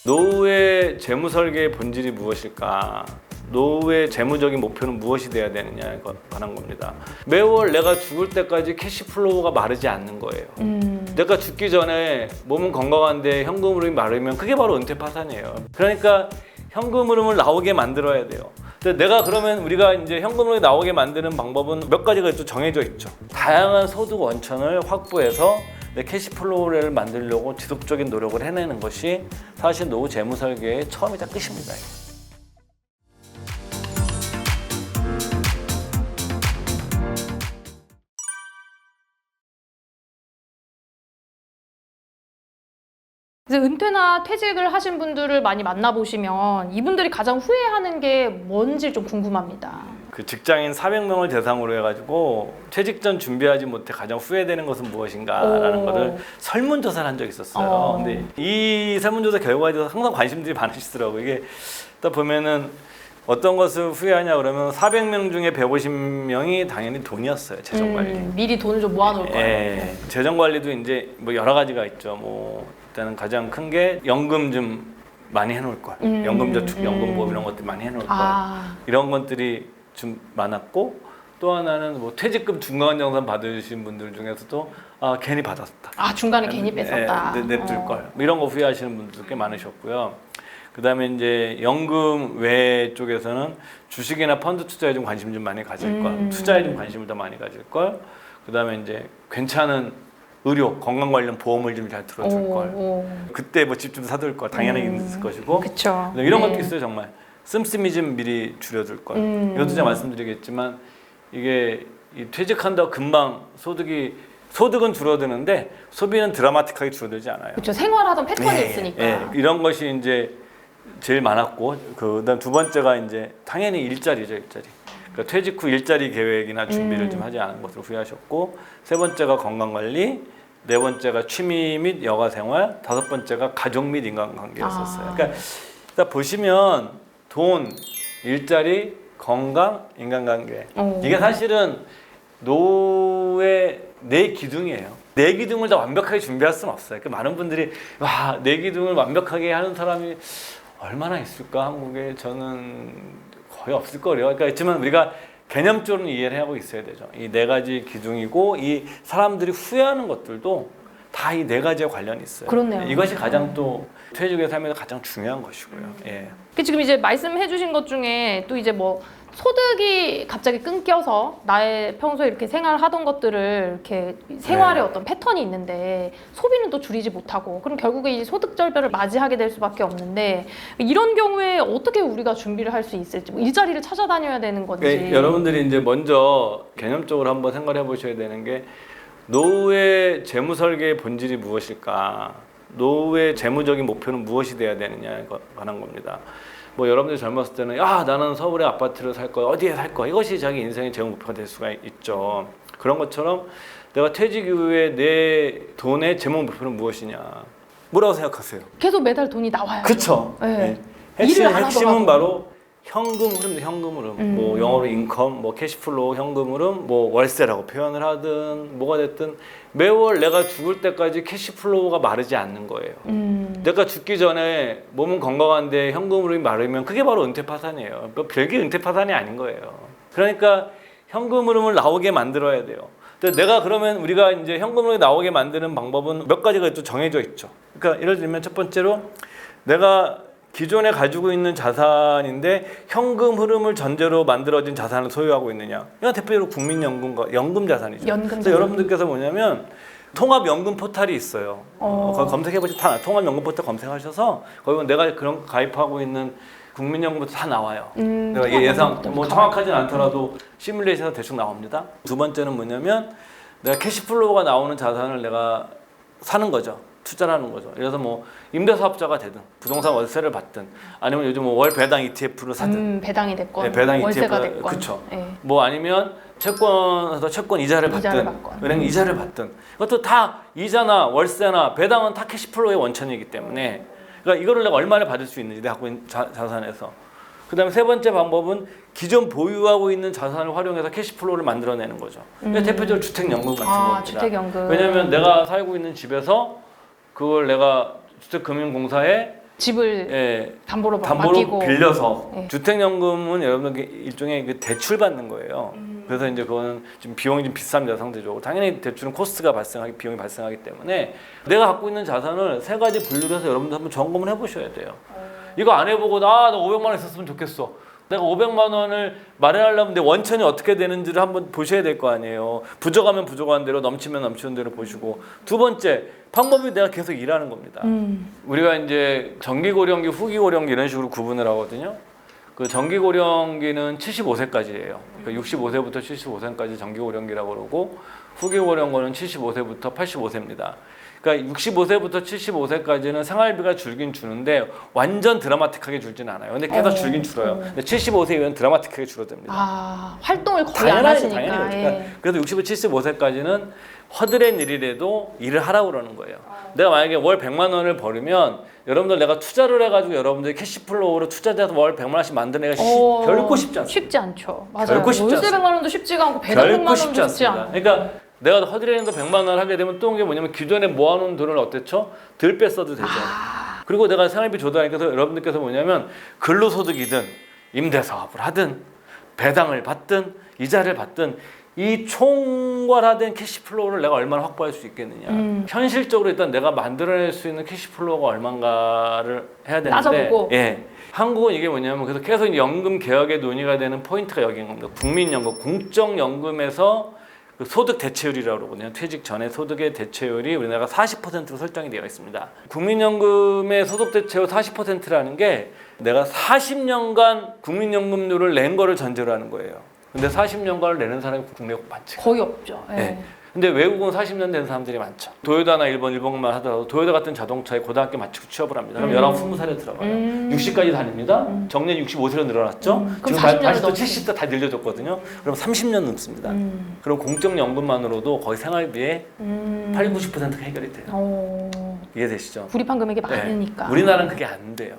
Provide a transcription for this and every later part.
노후의 재무 설계의 본질이 무엇일까? 노후의 재무적인 목표는 무엇이 돼야 되느냐에 관한 겁니다. 매월 내가 죽을 때까지 캐시플로우가 마르지 않는 거예요. 내가 죽기 전에 몸은 건강한데 현금 흐름이 마르면 그게 바로 은퇴 파산이에요. 그러니까 현금 흐름을 나오게 만들어야 돼요. 근데 내가 그러면 우리가 이제 현금 흐름이 나오게 만드는 방법은 몇 가지가 또 정해져 있죠. 다양한 소득 원천을 확보해서 내 캐시플로우를 만들려고 지속적인 노력을 해내는 것이 사실 노후 재무 설계의 처음이자 끝입니다. 이제 은퇴나 퇴직을 하신 분들을 많이 만나보시면 이분들이 가장 후회하는 게 뭔지 좀 궁금합니다. 그 직장인 400명을 대상으로 해가지고 퇴직 전 준비하지 못해 가장 후회되는 것은 무엇인가라는 거를 설문조사를 한 적이 있었어요. 근데 이 설문조사 결과에 대해서 항상 관심들이 많으시더라고요. 이게 딱 보면은 어떤 것을 후회하냐 그러면 400명 중에 150명이 당연히 돈이었어요. 재정관리. 미리 돈을 좀 모아놓을 거예요. 예, 재정관리도 이제 뭐 여러 가지가 있죠. 뭐 일단은 가장 큰 게 연금 좀 많이 해놓을 걸. 연금저축, 연금보험 이런 것들 많이 해놓을 걸. 이런 것들이 좀 많았고 또 하나는 뭐 퇴직금 중간정산 받으신 분들 중에서도 괜히 받았다. 중간에 괜히 뺐었다. 냅둘 걸. 뭐 이런 거 후회하시는 분들도 꽤 많으셨고요. 그다음에 이제 연금 외 쪽에서는 주식이나 펀드 투자에 좀 관심 좀 많이 가질 걸. 투자에 좀 관심을 더 많이 가질 걸. 그다음에 이제 괜찮은 의료, 건강 관련 보험을 좀 잘 들어줄 걸. 그때 뭐 집 좀 사둘 걸. 당연히 있을 것이고. 그쵸. 이런 것도 있어요, 정말. 씀씀이 좀 미리 줄여둘 걸. 이것도 제가 말씀드리겠지만 이게 퇴직한다고 금방 소득은 줄어드는데 소비는 드라마틱하게 줄어들지 않아요. 그렇죠. 생활하던 패턴이 있으니까. 이런 것이 이제 제일 많았고 그다음 두 번째가 이제 당연히 일자리죠, 일자리. 그러니까 퇴직 후 일자리 계획이나 준비를 좀 하지 않은 것으로 후회하셨고 세 번째가 건강 관리, 네 번째가 취미 및 여가 생활, 다섯 번째가 가족 및 인간관계였었어요. 그러니까 일단 보시면 돈, 일자리, 건강, 인간관계 이게 사실은 노후의 네 기둥이에요. 네 기둥을 다 완벽하게 준비할 수는 없어요. 그러니까 많은 분들이 네 기둥을 완벽하게 하는 사람이 얼마나 있을까? 한국에 저는 거의 없을 거예요. 그러니까 있지만 우리가 개념적으로는 이해를 하고 있어야 되죠. 이 네 가지 기둥이고 이 사람들이 후회하는 것들도 다 이 네 가지에 관련이 있어요. 그렇네요. 이것이 가장 또 퇴직의 삶에서 가장 중요한 것이고요. 예. 지금 이제 말씀해주신 것 중에 또 이제 뭐 소득이 갑자기 끊겨서 나의 평소에 이렇게 생활하던 것들을 이렇게 생활의 어떤 패턴이 있는데 소비는 또 줄이지 못하고 그럼 결국에 이제 소득 절벽을 맞이하게 될 수밖에 없는데 이런 경우에 어떻게 우리가 준비를 할 수 있을지 뭐 일자리를 찾아다녀야 되는 건지 여러분들이 이제 먼저 개념적으로 한번 생각해 보셔야 되는 게 노후의 재무 설계의 본질이 무엇일까? 노후의 재무적인 목표는 무엇이 돼야 되느냐에 관한 겁니다. 뭐 여러분들이 젊었을 때는 나는 서울에 아파트를 살 거야, 어디에 살 거야, 이것이 자기 인생의 재무 목표가 될 수가 있죠. 그런 것처럼 내가 퇴직 이후에 내 돈의 재무 목표는 무엇이냐? 뭐라고 생각하세요? 계속 매달 돈이 나와요. 그렇죠. 네. 핵심은 바로 현금 흐름, 뭐 영어로 인컴, 뭐 캐시플로우, 현금 흐름, 뭐 월세라고 표현을 하든 뭐가 됐든 매월 내가 죽을 때까지 캐시플로우가 마르지 않는 거예요. 내가 죽기 전에 몸은 건강한데 현금 흐름이 마르면 그게 바로 은퇴 파산이에요. 별게 은퇴 파산이 아닌 거예요. 그러니까 현금 흐름을 나오게 만들어야 돼요. 근데 내가 그러면 우리가 이제 현금 흐름이 나오게 만드는 방법은 몇 가지가 또 정해져 있죠. 그러니까 예를 들면 첫 번째로 내가 기존에 가지고 있는 자산인데 현금 흐름을 전제로 만들어진 자산을 소유하고 있느냐. 이건 대표적으로 국민연금과 연금 자산이죠. 그래서 여러분들께서 뭐냐면 통합연금 포털이 있어요. 거기 검색해보시면 통합연금 포털 검색하셔서 거기 보면 내가 그런 가입하고 있는 국민연금부터 다 나와요. 내가 예상 뭐 정확하진 않더라도 시뮬레이션에서 대충 나옵니다. 두 번째는 뭐냐면 내가 캐시플로우가 나오는 자산을 내가 사는 거죠. 투자를 하는 거죠. 그래서 뭐 임대사업자가 되든 부동산 월세를 받든 아니면 요즘 뭐 월 배당 ETF를 사든 배당이 됐건 네, 배당 월세가 ETF, 됐건 그렇죠. 뭐 아니면 채권에서 채권 이자를 받든 은행 이자를 받든 이것도 다 이자나 월세나 배당은 다 캐시플로우의 원천이기 때문에 그러니까 이거를 내가 얼마를 받을 수 있는지 내가 갖고 있는 자산에서 그 다음에 세 번째 방법은 기존 보유하고 있는 자산을 활용해서 캐시플로우를 만들어내는 거죠. 대표적으로 주택연금 같은 겁니다. 주택연금. 왜냐하면 내가 살고 있는 집에서 그걸 내가 주택금융공사에 집을 예, 담보로 담보로 맡기고 빌려서 네. 주택연금은 여러분들 일종의 그 대출 받는 거예요. 그래서 이제 그거는 좀 비용이 좀 비쌉니다 상대적으로. 당연히 대출은 코스트가 발생하기 비용이 발생하기 때문에 내가 갖고 있는 자산을 세 가지 분류를 해서 여러분들 한번 점검을 해보셔야 돼요. 이거 안 해보고 나 500만 원 있었으면 좋겠어. 내가 500만 원을 마련하려면 내 원천이 어떻게 되는지를 한번 보셔야 될 거 아니에요. 부족하면 부족한 대로, 넘치면 넘치는 대로 보시고. 두 번째, 방법이 내가 계속 일하는 겁니다. 우리가 이제 정기고령기, 후기고령기 이런 식으로 구분을 하거든요. 그 정기고령기는 75세까지예요. 그러니까 65세부터 75세까지 정기고령기라고 그러고 후기고령기는 75세부터 85세입니다. 그러니까 65세부터 75세까지는 생활비가 줄긴 주는데 완전 드라마틱하게 줄지는 않아요. 근데 계속 줄긴 줄어요. 근데 75세 이후에는 드라마틱하게 줄어듭니다. 아, 활동을 거의 안 하시니까. 당연히. 예. 그러니까 그래도 65, 75세까지는 허드렛 일이라도 일을 하라고 그러는 거예요. 내가 만약에 월 100만 원을 벌으면 여러분들 내가 투자를 해가지고 여러분들 캐시플로우로 투자자도 월 100만 원씩 만드는 애가 결코 쉽지 않습니다. 쉽지 않죠. 맞아요. 결코 쉽지 월세 100만 원도 쉽지가 않고 배당 100만 원도 쉽지 않고. 그러니까 내가 허드렛에서 100만 원을 하게 되면 또 온 게 뭐냐면 기존에 모아놓은 돈을 어땠죠? 덜 뺐어도 되죠. 그리고 내가 생활비 조달하니까 여러분들께서 뭐냐면 근로소득이든 임대사업을 하든 배당을 받든 이자를 받든 이 총괄화된 캐시플로우를 내가 얼마나 확보할 수 있겠느냐. 현실적으로 일단 내가 만들어낼 수 있는 캐시플로우가 얼마인가를 해야 되는데 따져보고. 예. 한국은 이게 뭐냐면 그래서 계속 연금 개혁의 논의가 되는 포인트가 여기인 겁니다. 국민연금, 공적연금에서 그 소득 대체율이라고 그러거든요. 퇴직 전에 소득의 대체율이 우리나라가 40%로 설정이 되어 있습니다. 국민연금의 소득 대체율 40%라는 게 내가 40년간 국민연금료를 낸 거를 전제로 하는 거예요. 근데 40년간을 내는 사람이 국내에 많지. 거의 없죠. 예. 네. 근데 외국은 40년 된 사람들이 많죠. 도요타나 일본만 하더라도 도요타 같은 자동차에 고등학교 마치고 취업을 합니다. 그럼 19, 20살에 들어가요. 60까지 다닙니다. 정년 65세로 늘어났죠. 그럼 지금 40년을 다시 또 넘지. 70대 다 늘려줬거든요. 그럼 30년 넘습니다. 그럼 공적연금만으로도 거의 생활비의 8, 90%가 해결이 돼요. 이해되시죠? 불입한 금액이 네. 많으니까. 우리나라는 그게 안 돼요.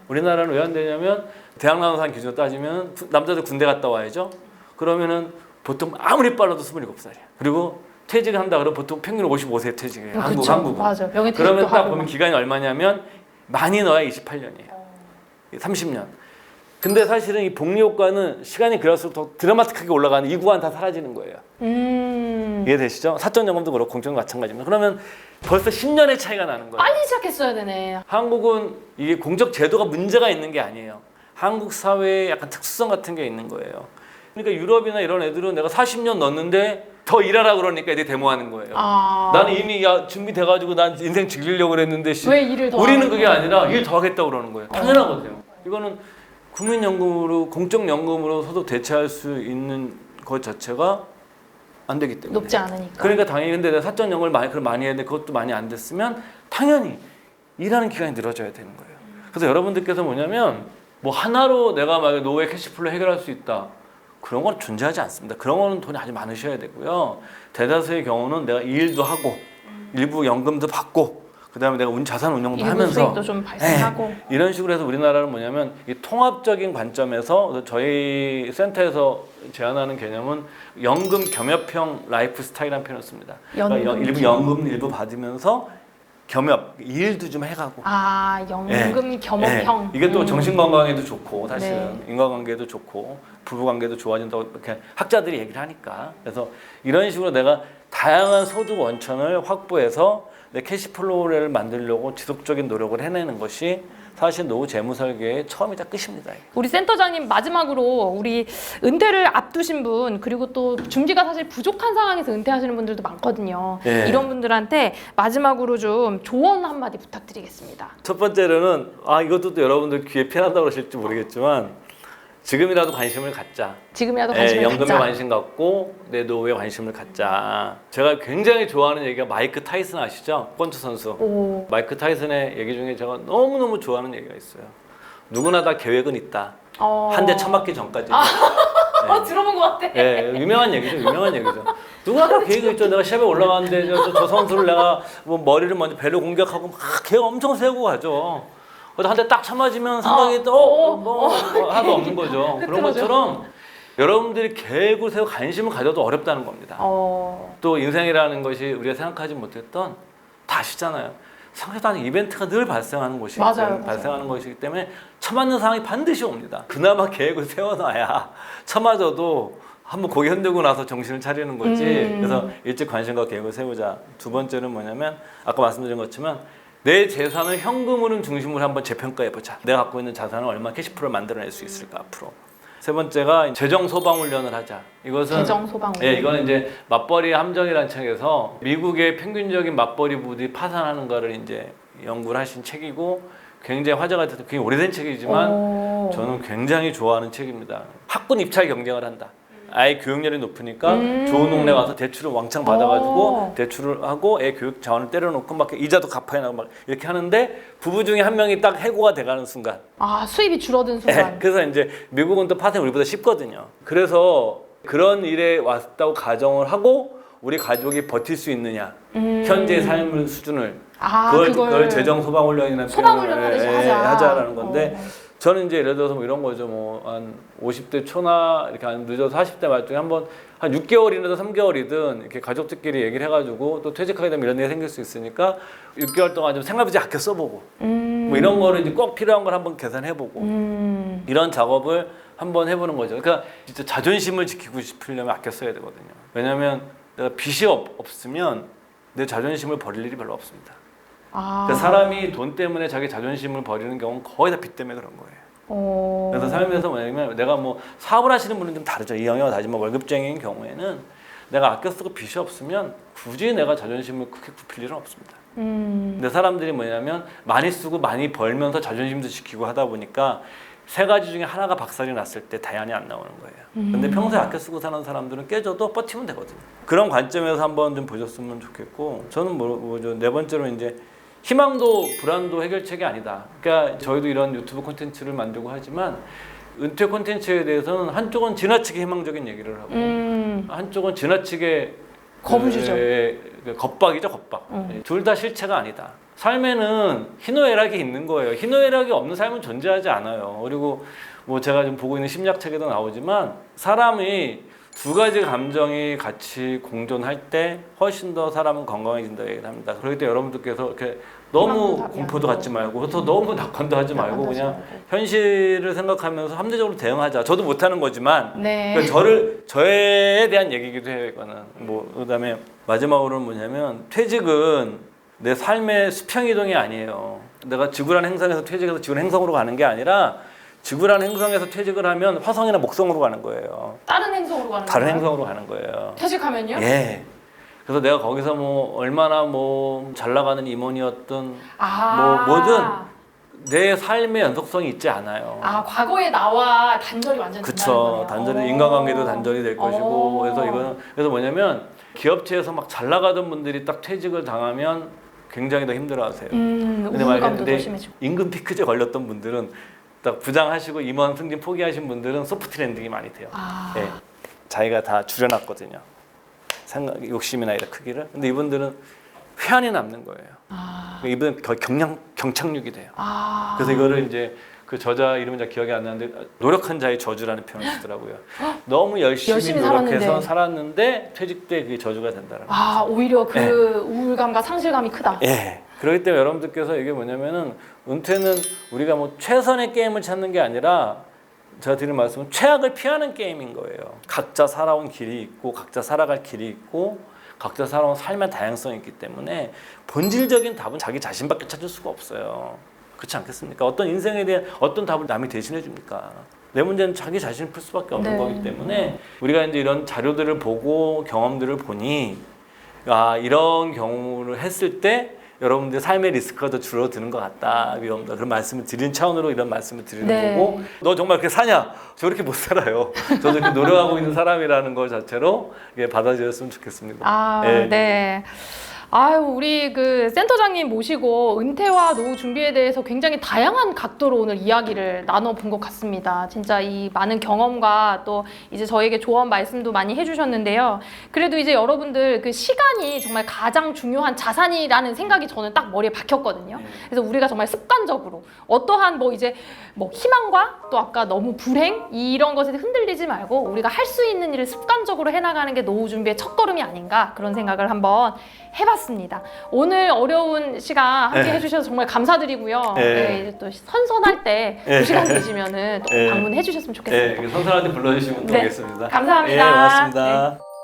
우리나라는 왜 안 되냐면 대학 나온 사람 기준으로 따지면 남자들 군대 갔다 와야죠. 그러면은 보통 아무리 빨라도 27살이야. 그리고 퇴직을 한다 그러면 보통 평균 55세 퇴직이에요. 한국은. 맞아. 명예퇴직도 그러면 딱 하고 보면 막. 기간이 얼마냐면 많이 넣어야 28년이에요. 30년. 근데 사실은 이 복리 효과는 시간이 길어질수록 더 드라마틱하게 올라가는 이 구간 다 사라지는 거예요. 이해되시죠? 사적연금도 그렇고 공적연금 마찬가지입니다. 그러면 벌써 10년의 차이가 나는 거예요. 빨리 시작했어야 되네. 한국은 이게 공적 제도가 문제가 있는 게 아니에요. 한국 사회에 약간 특수성 같은 게 있는 거예요. 그러니까 유럽이나 이런 애들은 내가 40년 넣었는데 더 일하라 그러니까 애들이 데모하는 거예요. 나는 이미 준비돼가지고 난 인생 즐기려고 그랬는데 왜 일을 더 우리는 하는 그게 아니라 일 더 하겠다고 그러는 거예요. 당연하거든요. 이거는 국민연금으로 공적연금으로 소득 대체할 수 있는 것 자체가 안 되기 때문에 높지 않으니까. 그러니까 당연히 근데 내가 사적연금을 많이 해야 되는데 그것도 많이 안 됐으면 당연히 일하는 기간이 늘어져야 되는 거예요. 그래서 여러분들께서 뭐냐면 뭐 하나로 내가 막 노후의 캐시플로 해결할 수 있다. 그런 건 존재하지 않습니다. 그런 거는 돈이 아주 많으셔야 되고요. 대다수의 경우는 내가 이 일도 하고 일부 연금도 받고 그다음에 내가 자산 운용도 일부 하면서 수익도 좀 발생하고. 네, 이런 식으로 해서 우리나라는 뭐냐면 이 통합적인 관점에서 저희 센터에서 제안하는 개념은 연금 겸업형 라이프 스타일이라는 표현을 씁니다. 그러니까 일부 연금 일부 받으면서 겸업 일도 좀 해가고. 연금 겸업형. 이게 또 정신 건강에도 좋고 사실은 인간관계도 좋고 부부관계도 좋아진다고 이렇게 학자들이 얘기를 하니까 그래서 이런 식으로 내가 다양한 소득 원천을 확보해서 내 캐시플로우를 만들려고 지속적인 노력을 해내는 것이 사실 노후 재무 설계의 처음이자 끝입니다. 우리 센터장님 마지막으로 우리 은퇴를 앞두신 분 그리고 또 준비가 사실 부족한 상황에서 은퇴하시는 분들도 많거든요. 네. 이런 분들한테 마지막으로 좀 조언 한마디 부탁드리겠습니다. 첫 번째로는 이것도 또 여러분들 귀에 피난다고 그러실지 모르겠지만 지금이라도 관심을 갖자. 지금이라도 관심을 연금에 갖자. 관심 갖고 내 노후에 관심을 갖자. 제가 굉장히 좋아하는 얘기가 마이크 타이슨 아시죠? 권투 선수. 마이크 타이슨의 얘기 중에 제가 너무너무 좋아하는 얘기가 있어요. 누구나 다 계획은 있다. 한 대 쳐맞기 전까지. 들어본 것 같아. 유명한 얘기죠. 누구나 다 계획이 있죠. 내가 시합에 올라가는데 저 선수를 내가 뭐 머리를 먼저 배로 공격하고 막 계획 엄청 세우고 가죠. 한 대 딱 쳐맞으면 생각이 하나도 없는 거죠. 그런 것처럼 여러분들이 계획을 세우고 관심을 가져도 어렵다는 겁니다. 또 인생이라는 것이 우리가 생각하지 못했던 다 아시잖아요. 성격다는 이벤트가 늘 발생하는 곳이기 맞아요, 때문에 맞아요. 발생하는 것이기 때문에 처맞는 상황이 반드시 옵니다. 그나마 계획을 세워놔야 처맞아도 한번 고개 흔들고 나서 정신을 차리는 거지. 그래서 일찍 관심과 계획을 세우자. 두 번째는 뭐냐면 아까 말씀드린 것처럼 내 재산을 현금 흐름 중심으로 한번 재평가해보자. 내가 갖고 있는 자산을 얼마 캐시플로를 만들어낼 수 있을까 앞으로. 세 번째가 재정 소방 훈련을 하자. 이것은 재정 소방 훈련. 예, 이거는 이제 맞벌이 함정이라는 책에서 미국의 평균적인 맞벌이 부부들이 파산하는 거를 이제 연구를 하신 책이고 굉장히 화제가 됐던 굉장히 오래된 책이지만 저는 굉장히 좋아하는 책입니다. 학군 입찰 경쟁을 한다. 아이 교육열이 높으니까 좋은 동네 와서 대출을 왕창 받아가지고 대출을 하고 애 교육 자원을 때려놓고 막 이자도 갚아야 나고 막 이렇게 하는데 부부 중에 한 명이 딱 해고가 돼가는 순간. 아, 수입이 줄어든 순간. 네, 그래서 이제 미국은 또 파산이 우리보다 쉽거든요. 그래서 그런 일에 왔다고 가정을 하고 우리 가족이 버틸 수 있느냐. 현재 삶의 수준을. 그걸 재정 소방 훈련이라는 소방훈련 하듯이 하자라는 건데 저는 이제 예를 들어서 뭐 이런 거죠. 뭐 한 50대 초나 이렇게 한 늦어서 40대 말중에 한번 한 6개월이든 3개월이든 이렇게 가족들끼리 얘기를 해가지고 또 퇴직하게 되면 이런 일이 생길 수 있으니까 6개월 동안 좀 생활비지 아껴 써보고 뭐 이런 거를 이제 꼭 필요한 걸 한번 계산해보고 이런 작업을 한번 해보는 거죠. 그러니까 진짜 자존심을 지키고 싶으려면 아껴 써야 되거든요. 왜냐하면 내가 빚이 없으면 내 자존심을 버릴 일이 별로 없습니다. 그러니까 사람이 돈 때문에 자기 자존심을 버리는 경우는 거의 다 빚 때문에 그런 거예요. 그래서 삶에서 뭐냐면 내가 뭐 사업을 하시는 분은 좀 다르죠. 이 영역은 다지만 월급쟁이인 경우에는 내가 아껴 쓰고 빚이 없으면 굳이 내가 자존심을 크게 굽힐 일은 없습니다. 근데 사람들이 뭐냐면 많이 쓰고 많이 벌면서 자존심도 지키고 하다 보니까 세 가지 중에 하나가 박살이 났을 때 다연이 안 나오는 거예요. 근데 평소에 아껴 쓰고 사는 사람들은 깨져도 버티면 되거든요. 그런 관점에서 한번 좀 보셨으면 좋겠고 저는 네 번째로 이제 희망도 불안도 해결책이 아니다. 그러니까 저희도 이런 유튜브 콘텐츠를 만들고 하지만 은퇴 콘텐츠에 대해서는 한쪽은 지나치게 희망적인 얘기를 하고 한쪽은 지나치게 겁을 주죠. 겁박이죠, 겁박. 둘 다 실체가 아니다. 삶에는 희노애락이 있는 거예요. 희노애락이 없는 삶은 존재하지 않아요. 그리고 뭐 제가 좀 보고 있는 심리학책에도 나오지만 사람이 두 가지 감정이 같이 공존할 때 훨씬 더 사람은 건강해진다고 얘기를 합니다. 그렇기 때문에 여러분들께서 이렇게 너무 공포도 갖지 말고 그렇다고 너무 낙관도 하지 말고 그냥 현실을 생각하면서 합리적으로 대응하자. 저도 못하는 거지만 그러니까 저에 대한 얘기이기도 해요. 이거는 뭐 그다음에 마지막으로는 뭐냐면 퇴직은 내 삶의 수평이동이 아니에요. 내가 지구라는 행성에서 퇴직해서 지구라는 행성으로 가는 게 아니라 지구라는 행성에서 퇴직을 하면 화성이나 목성으로 가는 거예요. 다른 행성으로 가는 거예요? 다른 행성으로 가는 거예요. 퇴직하면요? 예. 그래서 내가 거기서 뭐 얼마나 뭐 잘 나가는 임원이었든 뭐든 내 삶의 연속성이 있지 않아요. 과거의 나와 단절이 완전 그렇죠. 단절이 인간관계도 단절이 될 것이고 그래서 뭐냐면 기업체에서 막 잘 나가던 분들이 딱 퇴직을 당하면 굉장히 더 힘들어하세요. 우울감도 더 심해지고. 임금 피크제 걸렸던 분들은 딱 부장하시고 임원 승진 포기하신 분들은 소프트 랜딩이 많이 돼요. 예. 자기가 다 줄여놨거든요. 욕심이나 이런 크기를. 근데 이분들은 회한이 남는 거예요. 이분은 경착륙이 돼요. 그래서 이거를 이제 그 저자 이름은 잘 기억이 안 나는데 노력한 자의 저주라는 표현을 쓰더라고요. 너무 열심히 노력해서 살았는데 퇴직 때 그게 저주가 된다는 거죠. 오히려 그 우울감과 상실감이 크다. 예. 그렇기 때문에 여러분들께서 이게 뭐냐면은 은퇴는 우리가 뭐 최선의 게임을 찾는 게 아니라 제가 드리는 말씀은 최악을 피하는 게임인 거예요. 각자 살아온 길이 있고 각자 살아갈 길이 있고 각자 살아온 삶의 다양성이 있기 때문에 본질적인 답은 자기 자신밖에 찾을 수가 없어요. 그렇지 않겠습니까? 어떤 인생에 대한 어떤 답을 남이 대신해 줍니까? 내 문제는 자기 자신을 풀 수밖에 없는 거기 때문에 우리가 이제 이런 자료들을 보고 경험들을 보니 이런 경험을 했을 때 여러분들 삶의 리스크가 더 줄어드는 것 같다, 위험다. 그런 말씀을 드리는 차원으로 이런 말씀을 드리는 거고 너 정말 그렇게 사냐? 저 그렇게 못 살아요. 저도 이렇게 노력하고 있는 사람이라는 것 자체로 받아들였으면 좋겠습니다. 네. 우리 그 센터장님 모시고 은퇴와 노후 준비에 대해서 굉장히 다양한 각도로 오늘 이야기를 나눠본 것 같습니다. 진짜 이 많은 경험과 또 이제 저에게 조언 말씀도 많이 해주셨는데요. 그래도 이제 여러분들 그 시간이 정말 가장 중요한 자산이라는 생각이 저는 딱 머리에 박혔거든요. 그래서 우리가 정말 습관적으로 어떠한 희망과 또 아까 너무 불행 이런 것에 흔들리지 말고 우리가 할 수 있는 일을 습관적으로 해나가는 게 노후 준비의 첫걸음이 아닌가 그런 생각을 한번 해봤습니다. 해봤습니다. 오늘 어려운 시간 함께 네. 해주셔서 정말 감사드리고요. 네. 네, 이제 또 선선할 때 네. 그 시간 되시면은 또 네. 방문해 주셨으면 좋겠습니다. 네, 선생님한테 불러주시면 또 네. 오겠습니다. 감사합니다. 예, 고맙습니다. 네.